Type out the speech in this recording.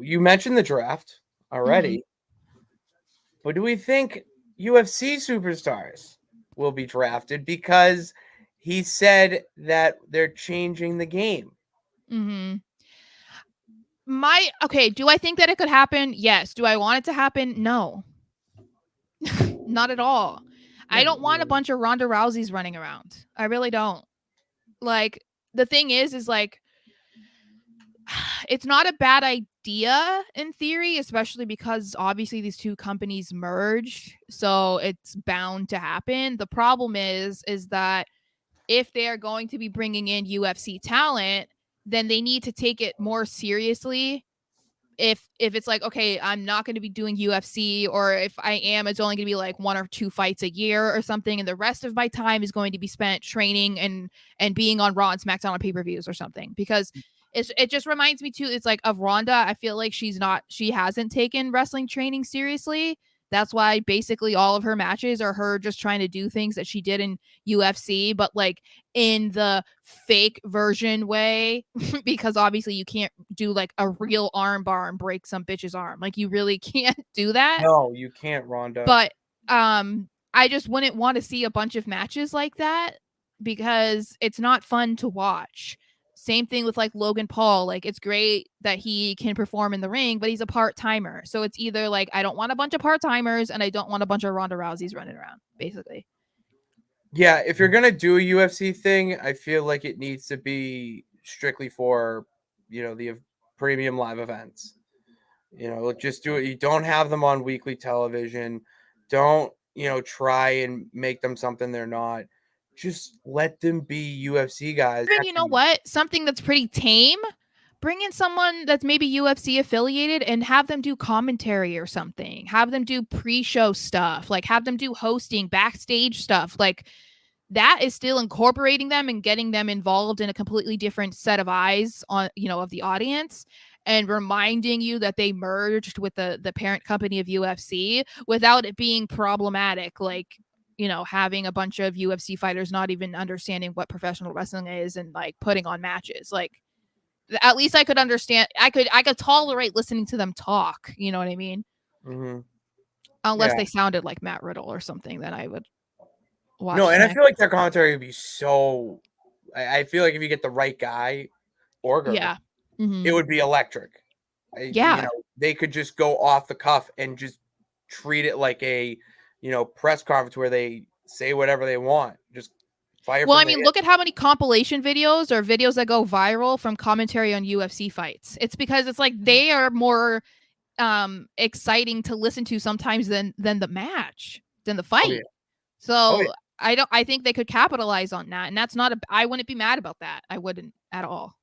you mentioned the draft already, but do we think UFC superstars will be drafted? Because he said that they're changing the game. Mm-hmm. Okay, do I think that it could happen? Yes. Do I want it to happen? No. Not at all. I don't want a bunch of Ronda Rouseys running around. I really don't. Like, the thing is like, it's not a bad idea in theory, especially because obviously these two companies merged, so it's bound to happen. The problem is that if they are going to be bringing in UFC talent, then they need to take it more seriously. If it's like, okay, I'm not going to be doing UFC, or if I am, it's only going to be like 1 or 2 fights a year or something, and the rest of my time is going to be spent training and being on Raw and SmackDown on pay-per-views or something. Because it just reminds me too, it's like of Ronda. I feel like she hasn't taken wrestling training seriously. That's why basically all of her matches are her just trying to do things that she did in UFC, but like in the fake version way, because obviously you can't do like a real arm bar and break some bitch's arm. Like, you really can't do that. No, you can't, Ronda. But I just wouldn't want to see a bunch of matches like that, because it's not fun to watch. Same thing with like Logan Paul. Like, it's great that he can perform in the ring, but he's a part-timer. So it's either like, I don't want a bunch of part-timers and I don't want a bunch of Ronda Rouseys running around, basically. Yeah, if you're gonna do a UFC thing, I feel like it needs to be strictly for, the premium live events. Just do it. You don't have them on weekly television. Don't, try and make them something they're not. Just let them be UFC guys. Even, you know what? Something that's pretty tame. Bring in someone that's maybe UFC affiliated and have them do commentary or something. Have them do pre-show stuff. Like, have them do hosting, backstage stuff. Like, that is still incorporating them and getting them involved in a completely different set of eyes on, of the audience, and reminding you that they merged with the parent company of UFC without it being problematic. Like, having a bunch of UFC fighters not even understanding what professional wrestling is and like putting on matches. Like, at least I could understand. I could tolerate listening to them talk. You know what I mean? Mm-hmm. Unless they sounded like Matt Riddle or something, then I would watch. No, and I feel like their commentary would be so. I feel like if you get the right guy or girl, yeah, it would be electric. Yeah. They could just go off the cuff and just treat it like a, press conference where they say whatever they want. Just fire. Well, I mean, look at how many compilation videos or videos that go viral from commentary on UFC fights. It's because it's like they are more exciting to listen to sometimes than the match, than the fight. Oh, yeah. So I think they could capitalize on that, and that's not I wouldn't be mad about that. I wouldn't at all.